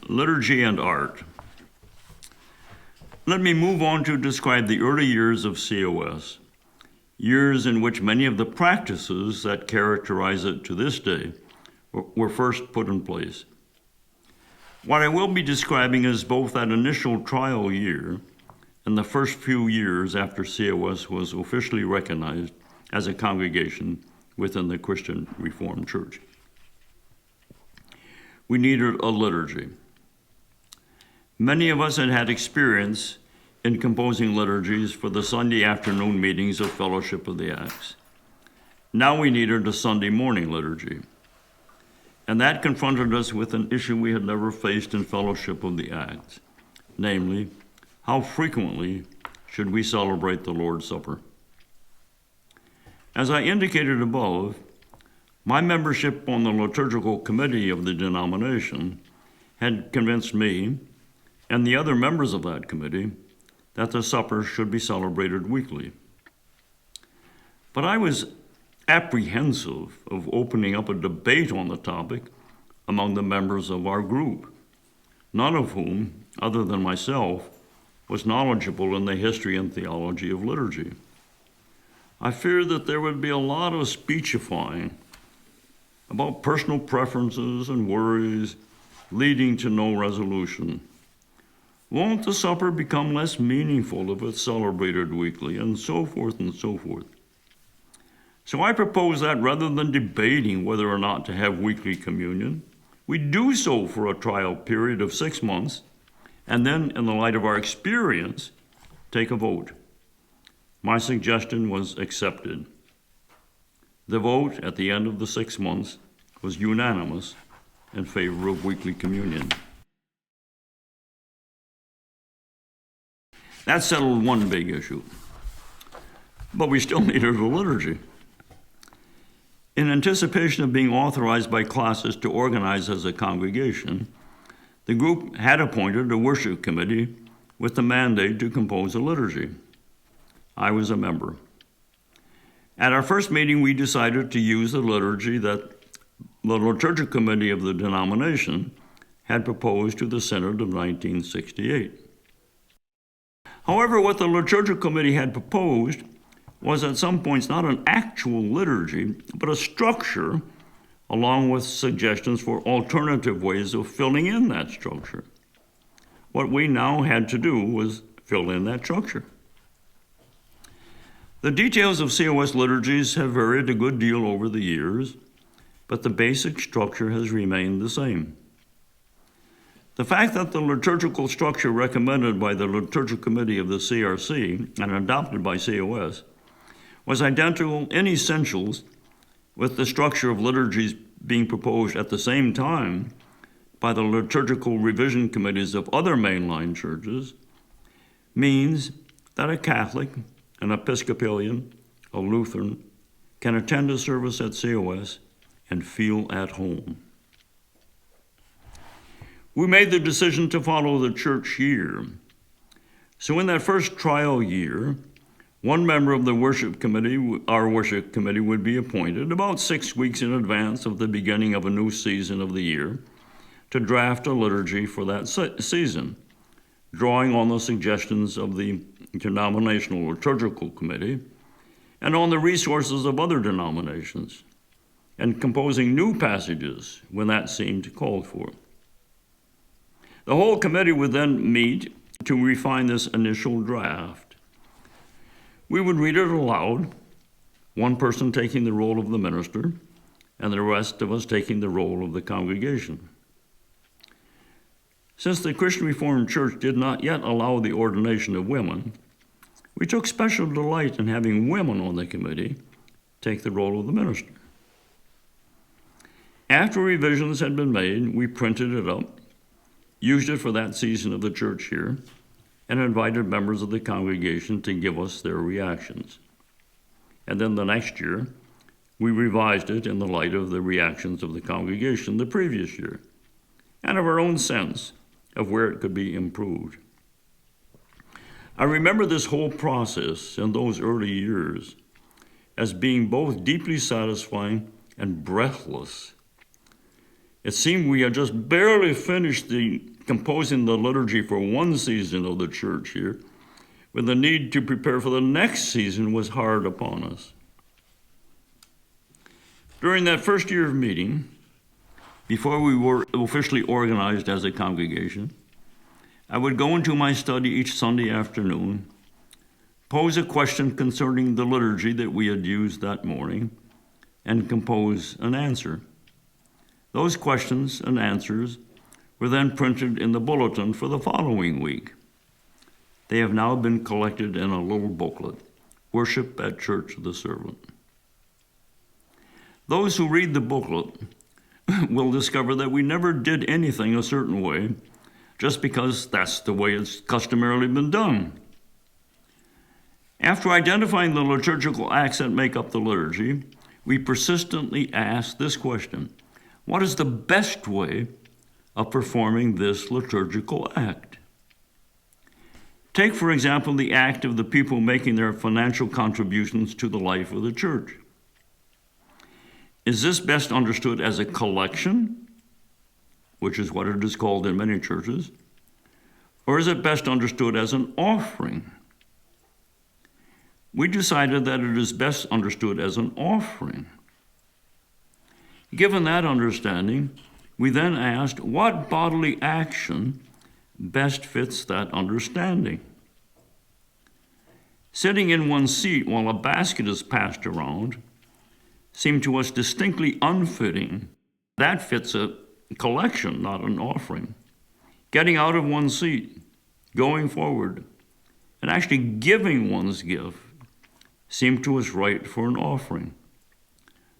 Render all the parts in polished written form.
Liturgy and art. Let me move on to describe the early years of COS, years in which many of the practices that characterize it to this day were first put in place. What I will be describing is both that initial trial year and the first few years after COS was officially recognized as a congregation within the Christian Reformed Church. We needed a liturgy. Many of us had had experience in composing liturgies for the Sunday afternoon meetings of Fellowship of the Acts. Now we needed a Sunday morning liturgy. And that confronted us with an issue we had never faced in Fellowship of the Acts, namely, how frequently should we celebrate the Lord's Supper? As I indicated above, my membership on the liturgical committee of the denomination had convinced me and the other members of that committee that the supper should be celebrated weekly. But I was apprehensive of opening up a debate on the topic among the members of our group, none of whom, other than myself, was knowledgeable in the history and theology of liturgy. I feared that there would be a lot of speechifying about personal preferences and worries leading to no resolution. Won't the supper become less meaningful if it's celebrated weekly, and so forth and so forth? So I propose that rather than debating whether or not to have weekly communion, we do so for a trial period of 6 months, and then, in the light of our experience, take a vote. My suggestion was accepted. The vote at the end of the 6 months was unanimous in favor of weekly communion. That settled one big issue, but we still needed a liturgy. In anticipation of being authorized by classes to organize as a congregation, the group had appointed a worship committee with the mandate to compose a liturgy. I was a member. At our first meeting, we decided to use the liturgy that the liturgical committee of the denomination had proposed to the Synod of 1968. However, what the liturgical committee had proposed was at some points not an actual liturgy, but a structure along with suggestions for alternative ways of filling in that structure. What we now had to do was fill in that structure. The details of COS liturgies have varied a good deal over the years, but the basic structure has remained the same. The fact that the liturgical structure recommended by the liturgical committee of the CRC and adopted by COS was identical in essentials with the structure of liturgies being proposed at the same time by the liturgical revision committees of other mainline churches means that a Catholic, an Episcopalian, a Lutheran can attend a service at COS and feel at home. We made the decision to follow the church year. So in that first trial year, one member of the worship committee, our worship committee, would be appointed about 6 weeks in advance of the beginning of a new season of the year to draft a liturgy for that season, drawing on the suggestions of the denominational liturgical committee and on the resources of other denominations, and composing new passages when that seemed called for. The whole committee would then meet to refine this initial draft. We would read it aloud, one person taking the role of the minister, and the rest of us taking the role of the congregation. Since the Christian Reformed Church did not yet allow the ordination of women, we took special delight in having women on the committee take the role of the minister. After revisions had been made, we printed it up, used it for that season of the church year, and invited members of the congregation to give us their reactions. And then the next year, we revised it in the light of the reactions of the congregation the previous year, and of our own sense of where it could be improved. I remember this whole process in those early years as being both deeply satisfying and breathless. It seemed we had just barely finished composing the liturgy for one season of the church here, when the need to prepare for the next season was hard upon us. During that first year of meeting, before we were officially organized as a congregation, I would go into my study each Sunday afternoon, pose a question concerning the liturgy that we had used that morning, and compose an answer. Those questions and answers were then printed in the bulletin for the following week. They have now been collected in a little booklet, Worship at Church of the Servant. Those who read the booklet will discover that we never did anything a certain way just because that's the way it's customarily been done. After identifying the liturgical acts that make up the liturgy, we persistently ask this question: what is the best way of performing this liturgical act? Take, for example, the act of the people making their financial contributions to the life of the church. Is this best understood as a collection, which is what it is called in many churches, or is it best understood as an offering? We decided that it is best understood as an offering. Given that understanding, we then asked what bodily action best fits that understanding. Sitting in one's seat while a basket is passed around seemed to us distinctly unfitting. That fits a collection, not an offering. Getting out of one's seat, going forward, and actually giving one's gift seemed to us right for an offering.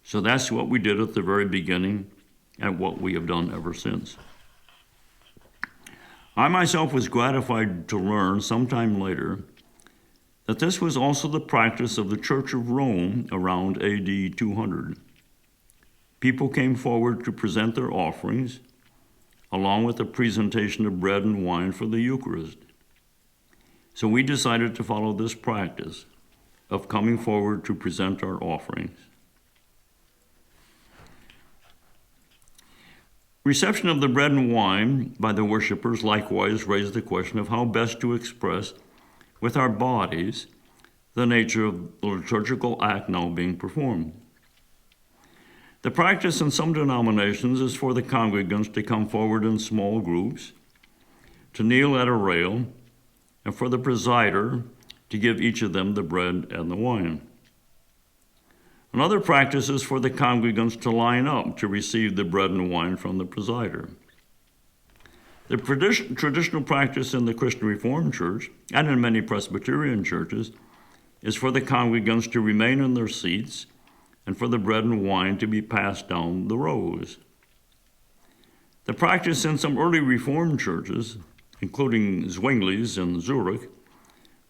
So that's what we did at the very beginning and what we have done ever since. I myself was gratified to learn sometime later that this was also the practice of the Church of Rome around AD 200. People came forward to present their offerings, along with the presentation of bread and wine for the Eucharist. So we decided to follow this practice of coming forward to present our offerings. Reception of the bread and wine by the worshipers likewise raised the question of how best to express with our bodies the nature of the liturgical act now being performed. The practice in some denominations is for the congregants to come forward in small groups, to kneel at a rail, and for the presider to give each of them the bread and the wine. Another practice is for the congregants to line up to receive the bread and wine from the presider. The traditional practice in the Christian Reformed Church and in many Presbyterian churches is for the congregants to remain in their seats and for the bread and wine to be passed down the rows. The practice in some early Reformed churches, including Zwingli's in Zurich,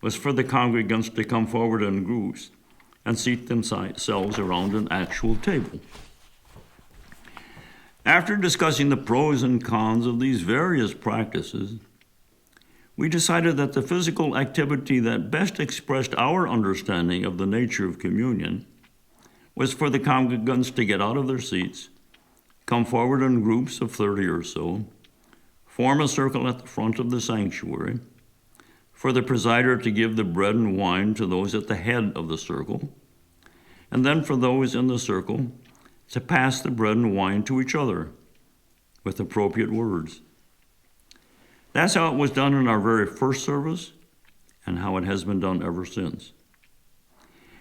was for the congregants to come forward in groups and seat themselves around an actual table. After discussing the pros and cons of these various practices, we decided that the physical activity that best expressed our understanding of the nature of communion was for the congregants to get out of their seats, come forward in groups of 30 or so, form a circle at the front of the sanctuary, for the presider to give the bread and wine to those at the head of the circle, and then for those in the circle to pass the bread and wine to each other with appropriate words. That's how it was done in our very first service and how it has been done ever since.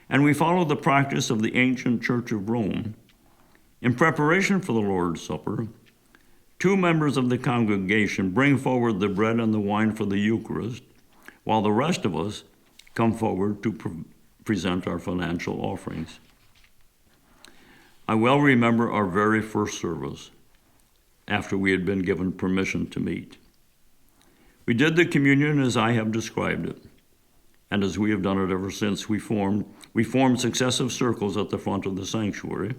And we follow the practice of the ancient Church of Rome. In preparation for the Lord's Supper, 2 members of the congregation bring forward the bread and the wine for the Eucharist, while the rest of us come forward to present our financial offerings. I well remember our very first service after we had been given permission to meet. We did the communion as I have described it, and as we have done it ever since. We formed successive circles at the front of the sanctuary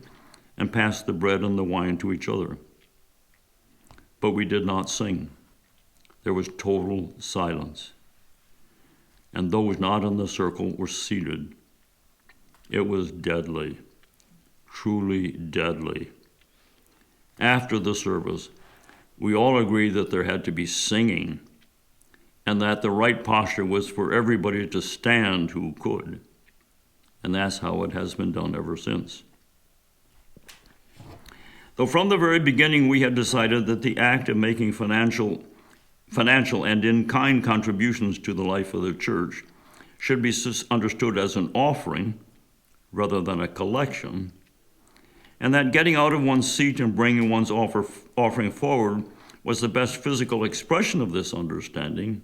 and passed the bread and the wine to each other. But we did not sing. There was total silence. And those not in the circle were seated. It was deadly, truly deadly. after the service, we all agreed that there had to be singing and that the right posture was for everybody to stand who could. And that's how it has been done ever since. Though from the very beginning we had decided that the act of making financial and in-kind contributions to the life of the church should be understood as an offering rather than a collection, and that getting out of one's seat and bringing one's offering forward was the best physical expression of this understanding,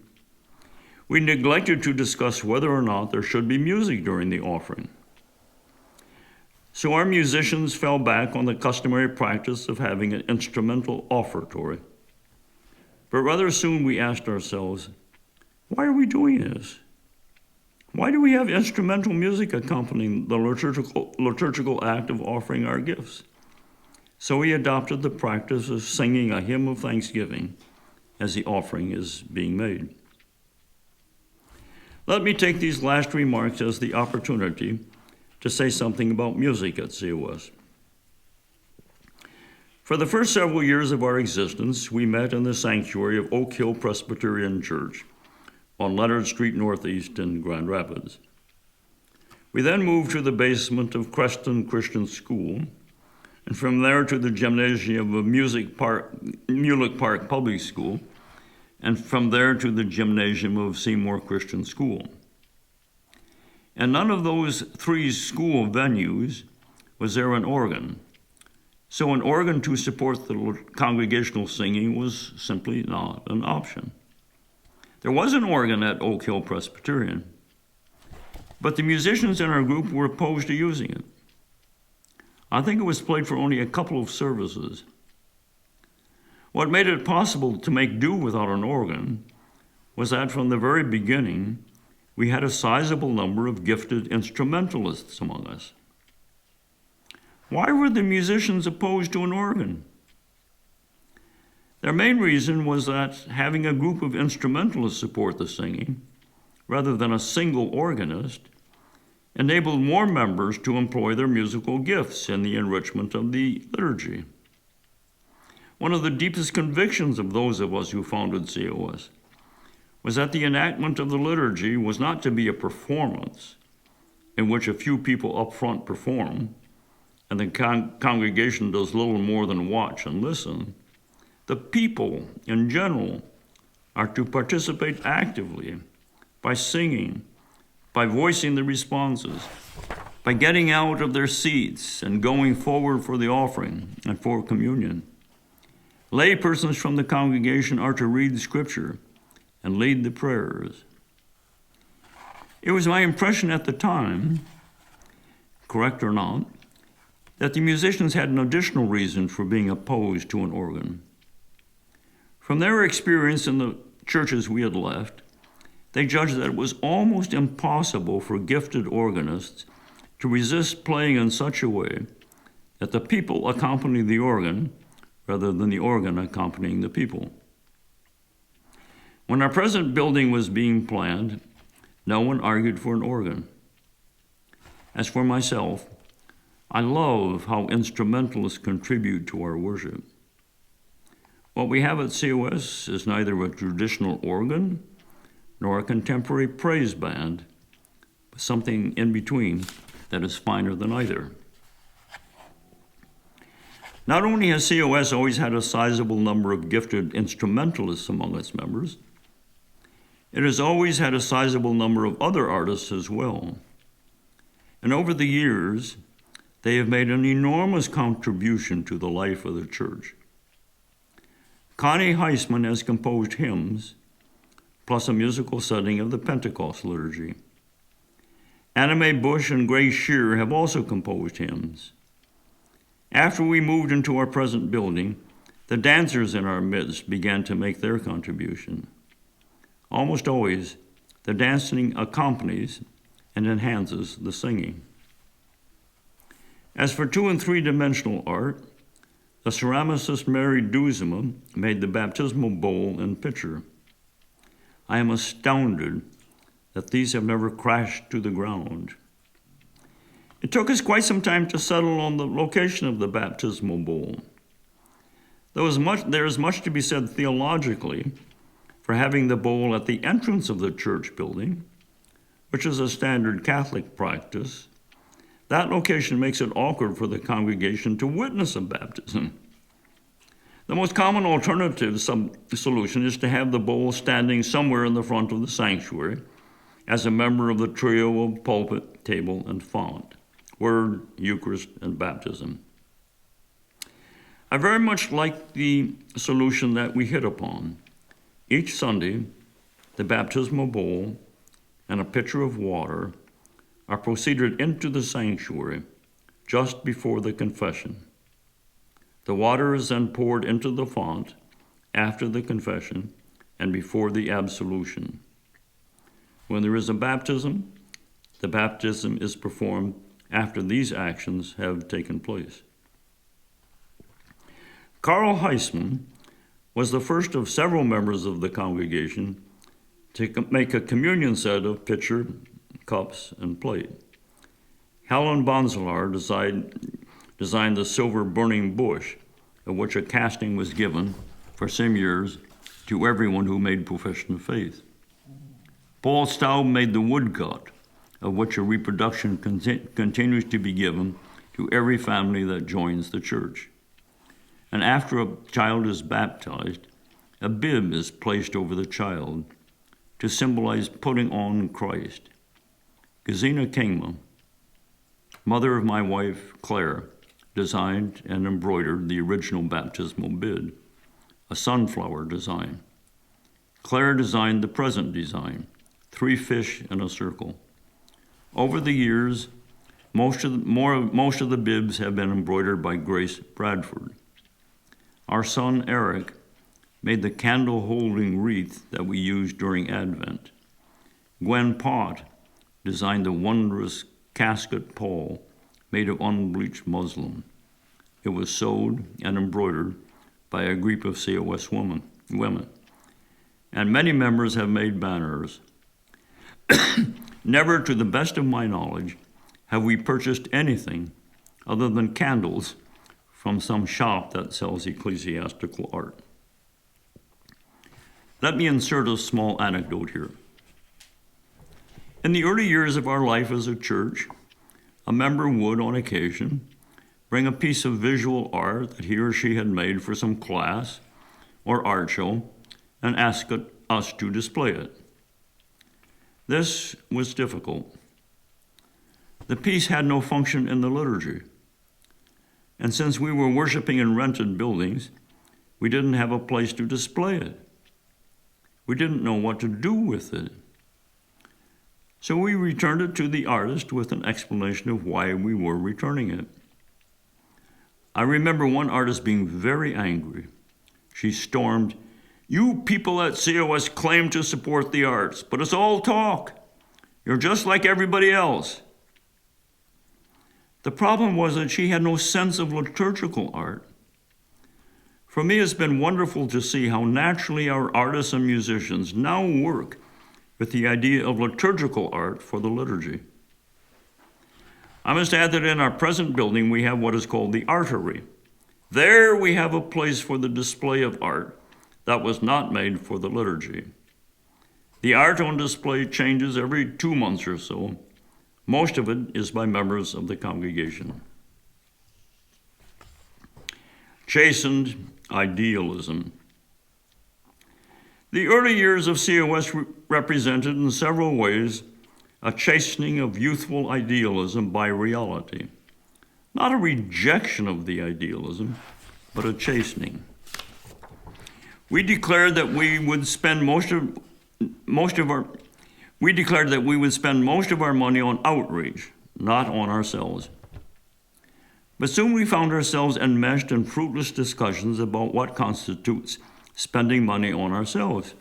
we neglected to discuss whether or not there should be music during the offering. So our musicians fell back on the customary practice of having an instrumental offertory. But rather soon we asked ourselves, why are we doing this? Why do we have instrumental music accompanying the liturgical act of offering our gifts? So we adopted the practice of singing a hymn of thanksgiving as the offering is being made. Let me take these last remarks as the opportunity to say something about music at COS. For the first several years of our existence, we met in the sanctuary of Oak Hill Presbyterian Church on Leonard Street Northeast in Grand Rapids. We then moved to the basement of Creston Christian School, and from there to the gymnasium of Mulek Park Public School, and from there to the gymnasium of Seymour Christian School. In none of those three school venues was there an organ. So an organ to support the congregational singing was simply not an option. There was an organ at Oak Hill Presbyterian, but the musicians in our group were opposed to using it. I think it was played for only a couple of services. What made it possible to make do without an organ was that from the very beginning, we had a sizable number of gifted instrumentalists among us. Why were the musicians opposed to an organ? Their main reason was that having a group of instrumentalists support the singing, rather than a single organist, enabled more members to employ their musical gifts in the enrichment of the liturgy. One of the deepest convictions of those of us who founded COS was that the enactment of the liturgy was not to be a performance in which a few people up front perform and the congregation does little more than watch and listen. The people, in general, are to participate actively by singing, by voicing the responses, by getting out of their seats and going forward for the offering and for communion. Lay persons from the congregation are to read Scripture and lead the prayers. It was my impression at the time, correct or not, that the musicians had an additional reason for being opposed to an organ. From their experience in the churches we had left, they judged that it was almost impossible for gifted organists to resist playing in such a way that the people accompany the organ rather than the organ accompanying the people. When our present building was being planned, no one argued for an organ. As for myself, I love how instrumentalists contribute to our worship. What we have at COS is neither a traditional organ nor a contemporary praise band, but something in between that is finer than either. Not only has COS always had a sizable number of gifted instrumentalists among its members, it has always had a sizable number of other artists as well. And over the years, they have made an enormous contribution to the life of the church. Connie Heisman has composed hymns, plus a musical setting of the Pentecost liturgy. Anna Mae Bush and Grace Shear have also composed hymns. After we moved into our present building, the dancers in our midst began to make their contribution. Almost always, the dancing accompanies and enhances the singing. As for 2- and 3-dimensional art, the ceramicist Mary Duzema made the baptismal bowl and pitcher. I am astounded that these have never crashed to the ground. It took us quite some time to settle on the location of the baptismal bowl. There is much to be said theologically for having the bowl at the entrance of the church building, which is a standard Catholic practice. That location makes it awkward for the congregation to witness a baptism. The most common alternative solution is to have the bowl standing somewhere in the front of the sanctuary as a member of the trio of pulpit, table, and font, Word, Eucharist, and baptism. I very much like the solution that we hit upon. Each Sunday, the baptismal bowl and a pitcher of water are proceeded into the sanctuary just before the confession. The water is then poured into the font after the confession and before the absolution. When there is a baptism, the baptism is performed after these actions have taken place. Karl Heisman was the first of several members of the congregation to make a communion set of pitcher, cups, and plate. Helen Bonsolar designed the silver burning bush, of which a casting was given for some years to everyone who made profession of faith. Paul Staub made the woodcut, of which a reproduction continues to be given to every family that joins the church. And after a child is baptized, a bib is placed over the child to symbolize putting on Christ. Gesina Kingma, mother of my wife, Claire, designed and embroidered the original baptismal bib, a sunflower design. Claire designed the present design, 3 fish in a circle. Over the years, most of the bibs have been embroidered by Grace Bradford. Our son, Eric, made the candle-holding wreath that we use during Advent. Gwen Pott designed the wondrous casket pall made of unbleached muslin. It was sewed and embroidered by a group of COS women. And many members have made banners. Never, to the best of my knowledge, have we purchased anything other than candles from some shop that sells ecclesiastical art. Let me insert a small anecdote here. In the early years of our life as a church, a member would, on occasion, bring a piece of visual art that he or she had made for some class or art show and ask us to display it. This was difficult. The piece had no function in the liturgy. And since we were worshiping in rented buildings, we didn't have a place to display it. We didn't know what to do with it. So we returned it to the artist with an explanation of why we were returning it. I remember one artist being very angry. She stormed, "You people at COS claim to support the arts, but it's all talk. You're just like everybody else." The problem was that she had no sense of liturgical art. For me, it's been wonderful to see how naturally our artists and musicians now work with the idea of liturgical art for the liturgy. I must add that in our present building, we have what is called the artery. There we have a place for the display of art that was not made for the liturgy. The art on display changes every 2 months or so. Most of it is by members of the congregation. Chastened idealism. The early years of COS represented in several ways a chastening of youthful idealism by reality. Not a rejection of the idealism, but a chastening. We declared that we would spend most of our money on outreach, not on ourselves. But soon we found ourselves enmeshed in fruitless discussions about what constitutes spending money on ourselves.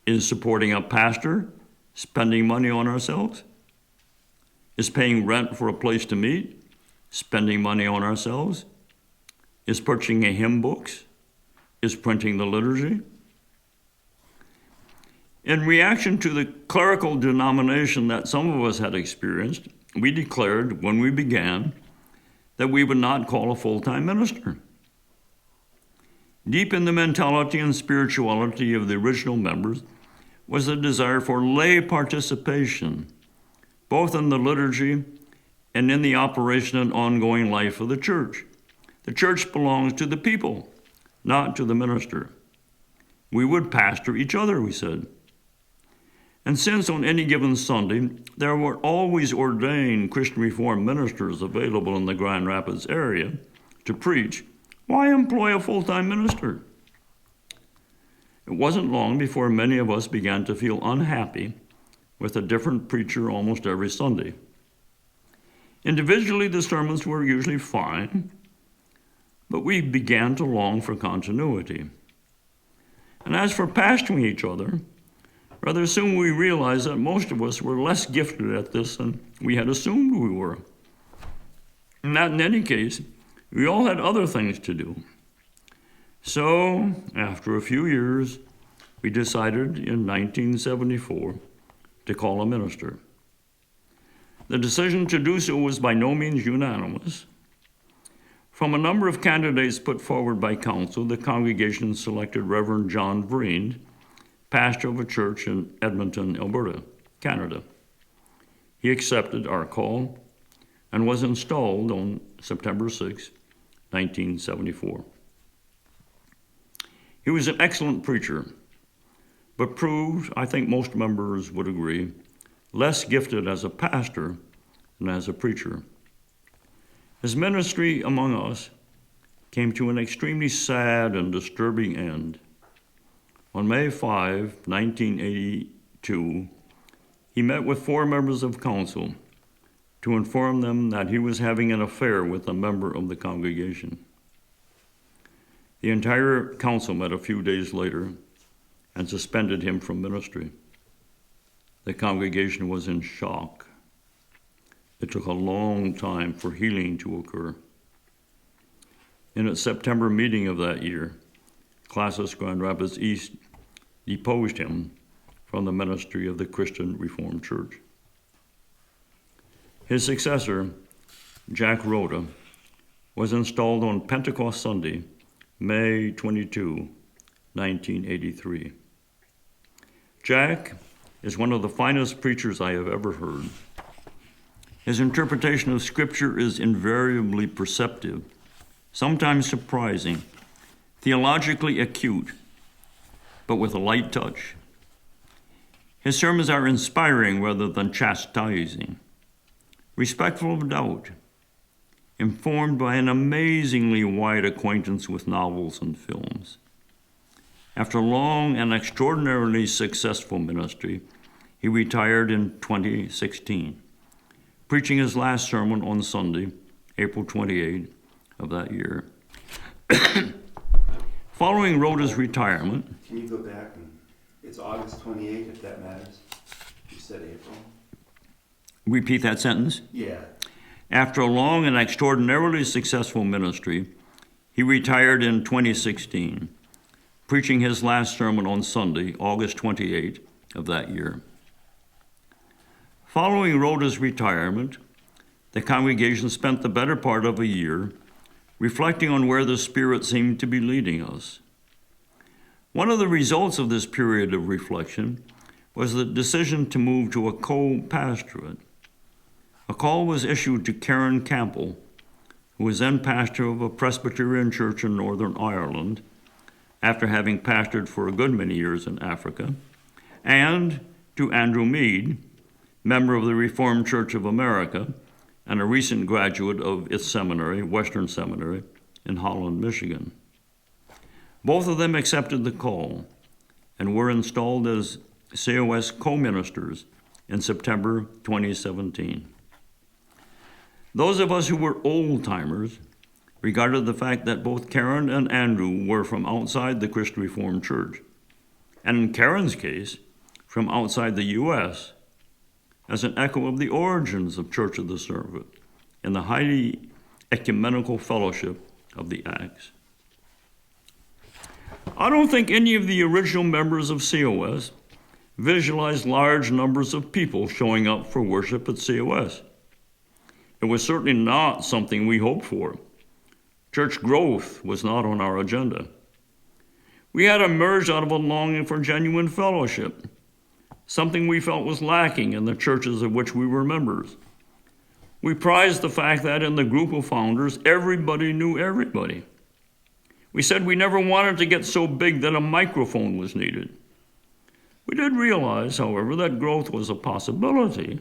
Is supporting a pastor spending money on ourselves? Is paying rent for a place to meet spending money on ourselves? Is purchasing a hymn books? Is printing the liturgy? In reaction to the clerical denomination that some of us had experienced, we declared when we began that we would not call a full-time minister. Deep in the mentality and spirituality of the original members was a desire for lay participation, both in the liturgy and in the operation and ongoing life of the church. The church belongs to the people, not to the minister. We would pastor each other, we said. And since on any given Sunday, there were always ordained Christian Reformed ministers available in the Grand Rapids area to preach, why employ a full-time minister? It wasn't long before many of us began to feel unhappy with a different preacher almost every Sunday. Individually, the sermons were usually fine, but we began to long for continuity. And as for pastoring each other, rather soon we realized that most of us were less gifted at this than we had assumed we were. And that in any case, we all had other things to do. So, after a few years, we decided in 1974 to call a minister. The decision to do so was by no means unanimous. From a number of candidates put forward by council, the congregation selected Reverend John Breen, pastor of a church in Edmonton, Alberta, Canada. He accepted our call and was installed on September 6, 1974. He was an excellent preacher, but proved, I think most members would agree, less gifted as a pastor than as a preacher. His ministry among us came to an extremely sad and disturbing end. On May 5, 1982, he met with 4 members of council to inform them that he was having an affair with a member of the congregation. The entire council met a few days later and suspended him from ministry. The congregation was in shock. It took a long time for healing to occur. In its September meeting of that year, Classis Grand Rapids East deposed him from the ministry of the Christian Reformed Church. His successor, Jack Rhoda, was installed on Pentecost Sunday, May 22, 1983. Jack is one of the finest preachers I have ever heard. His interpretation of Scripture is invariably perceptive, sometimes surprising, theologically acute, but with a light touch. His sermons are inspiring rather than chastising, respectful of doubt, informed by an amazingly wide acquaintance with novels and films. After long and extraordinarily successful ministry, he retired in 2016, preaching his last sermon on Sunday, April 28 of that year. Following Rhoda's retirement... Can you go back? It's August 28, if that matters. You said April. Repeat that sentence? Yeah. After a long and extraordinarily successful ministry, he retired in 2016, preaching his last sermon on Sunday, August 28 of that year. Following Rhoda's retirement, the congregation spent the better part of a year reflecting on where the Spirit seemed to be leading us. One of the results of this period of reflection was the decision to move to a co-pastorate. A call was issued to Karen Campbell, who was then pastor of a Presbyterian church in Northern Ireland, after having pastored for a good many years in Africa, and to Andrew Mead, member of the Reformed Church of America and a recent graduate of its seminary, Western Seminary, in Holland, Michigan. Both of them accepted the call and were installed as COS co-ministers in September 2017. Those of us who were old-timers regarded the fact that both Karen and Andrew were from outside the Christian Reformed Church, and in Karen's case, from outside the U.S., as an echo of the origins of Church of the Servant and the highly ecumenical fellowship of the Acts. I don't think any of the original members of COS visualized large numbers of people showing up for worship at COS. It was certainly not something we hoped for. Church growth was not on our agenda. We had emerged out of a longing for genuine fellowship, something we felt was lacking in the churches of which we were members. We prized the fact that in the group of founders, everybody knew everybody. We said we never wanted to get so big that a microphone was needed. We did realize, however, that growth was a possibility.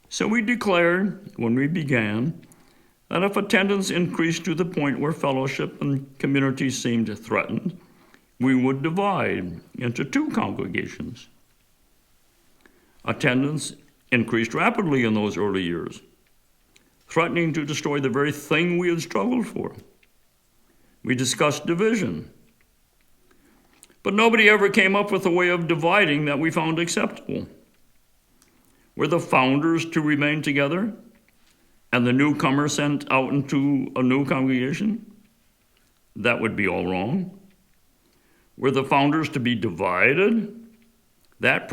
So we declared, when we began, that if attendance increased to the point where fellowship and community seemed threatened, we would divide into two congregations. Attendance increased rapidly in those early years, threatening to destroy the very thing we had struggled for. We discussed division, but nobody ever came up with a way of dividing that we found acceptable. Were the founders to remain together and the newcomer sent out into a new congregation? That would be all wrong. Were the founders to be divided? That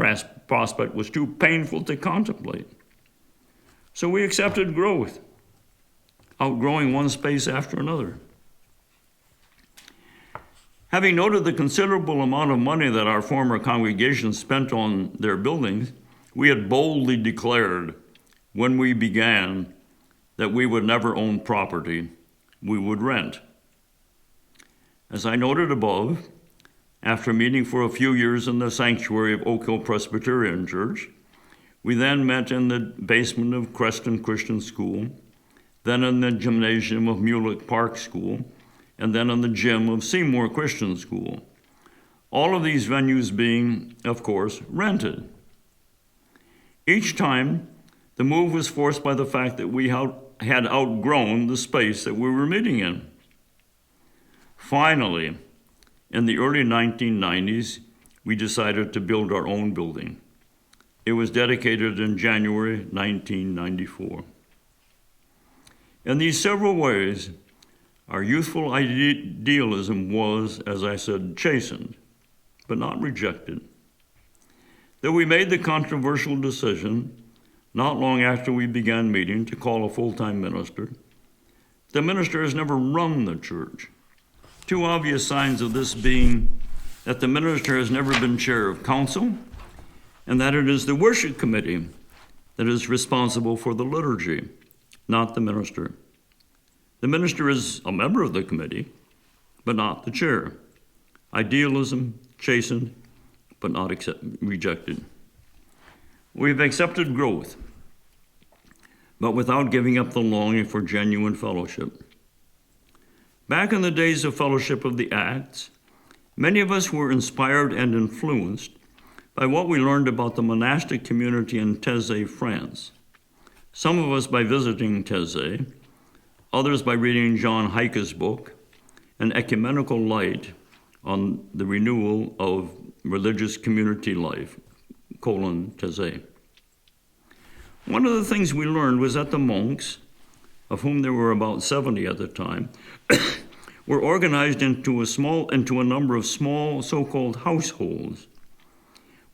prospect was too painful to contemplate. So we accepted growth, outgrowing one space after another. Having noted the considerable amount of money that our former congregations spent on their buildings, we had boldly declared when we began that we would never own property, we would rent. As I noted above, after meeting for a few years in the sanctuary of Oak Hill Presbyterian Church, we then met in the basement of Creston Christian School, then in the gymnasium of Mulek Park School, and then in the gym of Seymour Christian School. All of these venues being, of course, rented. Each time, the move was forced by the fact that we had outgrown the space that we were meeting in. Finally, in the early 1990s, we decided to build our own building. It was dedicated in January 1994. In these several ways, our youthful idealism was, as I said, chastened, but not rejected. Though we made the controversial decision, not long after we began meeting, to call a full-time minister, the minister has never run the church. Two obvious signs of this being that the minister has never been chair of council, and that it is the worship committee that is responsible for the liturgy, not the minister. The minister is a member of the committee, but not the chair. Idealism, chastened, but not rejected. We've accepted growth, but without giving up the longing for genuine fellowship. Back in the days of Fellowship of the Acts, many of us were inspired and influenced by what we learned about the monastic community in Taizé, France. Some of us by visiting Taizé, others by reading John Heike's book, An Ecumenical Light on the Renewal of Religious Community Life, Taizé. One of the things we learned was that the monks, of whom there were about 70 at the time, were organized into a number of small so-called households.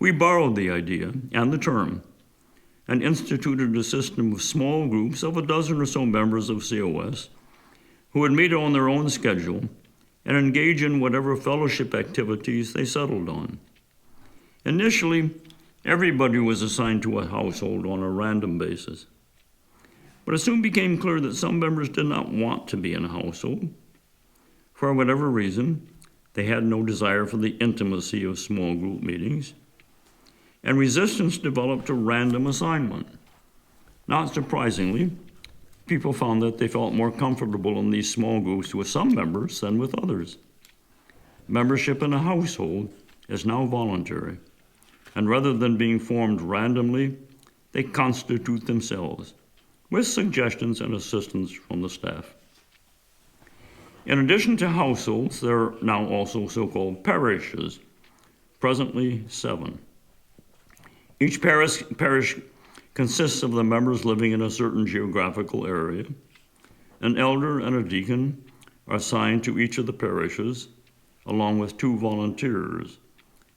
We borrowed the idea and the term and instituted a system of small groups of a dozen or so members of COS who would meet on their own schedule and engage in whatever fellowship activities they settled on. Initially, everybody was assigned to a household on a random basis. But it soon became clear that some members did not want to be in a household. For whatever reason, they had no desire for the intimacy of small group meetings, and resistance developed to random assignment. Not surprisingly, people found that they felt more comfortable in these small groups with some members than with others. Membership in a household is now voluntary, and rather than being formed randomly, they constitute themselves, with suggestions and assistance from the staff. In addition to households, there are now also so-called parishes, presently 7. Each parish consists of the members living in a certain geographical area. An elder and a deacon are assigned to each of the parishes, along with 2 volunteers,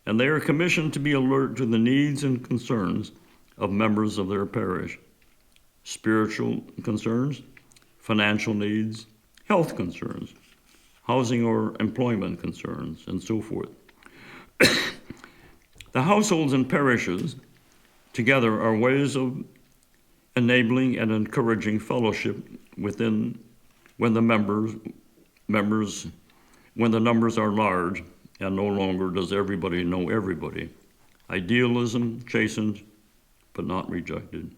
and they are commissioned to be alert to the needs and concerns of members of their parish: spiritual concerns, financial needs, health concerns, housing or employment concerns, and so forth. The households and parishes together are ways of enabling and encouraging fellowship within when the numbers are large and no longer does everybody know everybody. Idealism chastened but not rejected.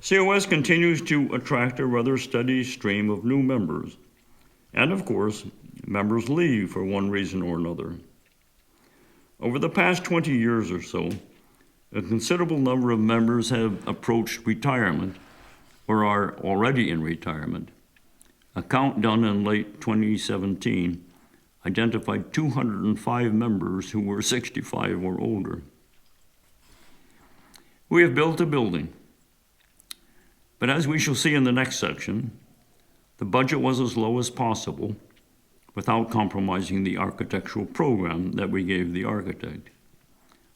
COS continues to attract a rather steady stream of new members. And of course, members leave for one reason or another. Over the past 20 years or so, a considerable number of members have approached retirement or are already in retirement. A count done in late 2017 identified 205 members who were 65 or older. We have built a building, but as we shall see in the next section, the budget was as low as possible without compromising the architectural program that we gave the architect.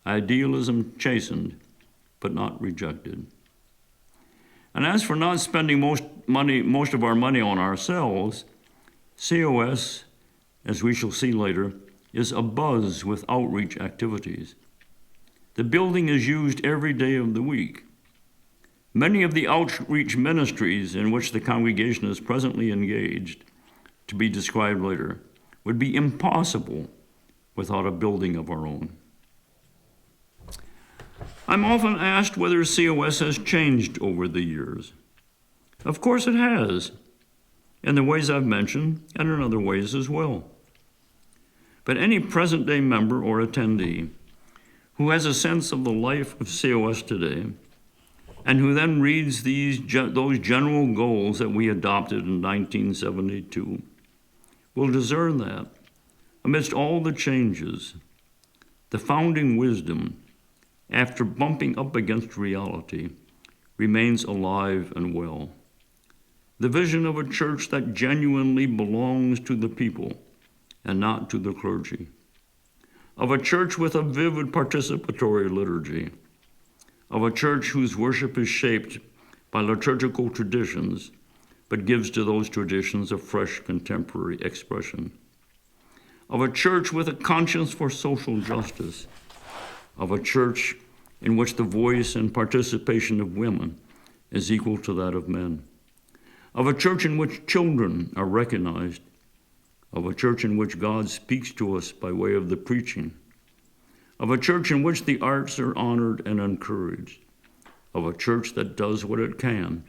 Idealism chastened, but not rejected. And as for not spending most of our money on ourselves, COS, as we shall see later, is abuzz with outreach activities. The building is used every day of the week. Many of the outreach ministries in which the congregation is presently engaged, to be described later, would be impossible without a building of our own. I'm often asked whether COS has changed over the years. Of course it has, in the ways I've mentioned and in other ways as well. But any present-day member or attendee who has a sense of the life of COS today and who then reads those general goals that we adopted in 1972 will discern that, amidst all the changes, the founding wisdom, after bumping up against reality, remains alive and well. The vision of a church that genuinely belongs to the people and not to the clergy. Of a church with a vivid participatory liturgy. Of a church whose worship is shaped by liturgical traditions, but gives to those traditions a fresh contemporary expression. Of a church with a conscience for social justice. Of a church in which the voice and participation of women is equal to that of men. Of a church in which children are recognized. Of a church in which God speaks to us by way of the preaching. Of a church in which the arts are honored and encouraged. Of a church that does what it can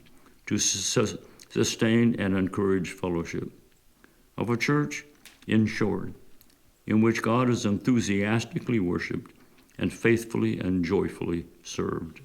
to sustain and encourage fellowship. Of a church, in short, in which God is enthusiastically worshiped and faithfully and joyfully served.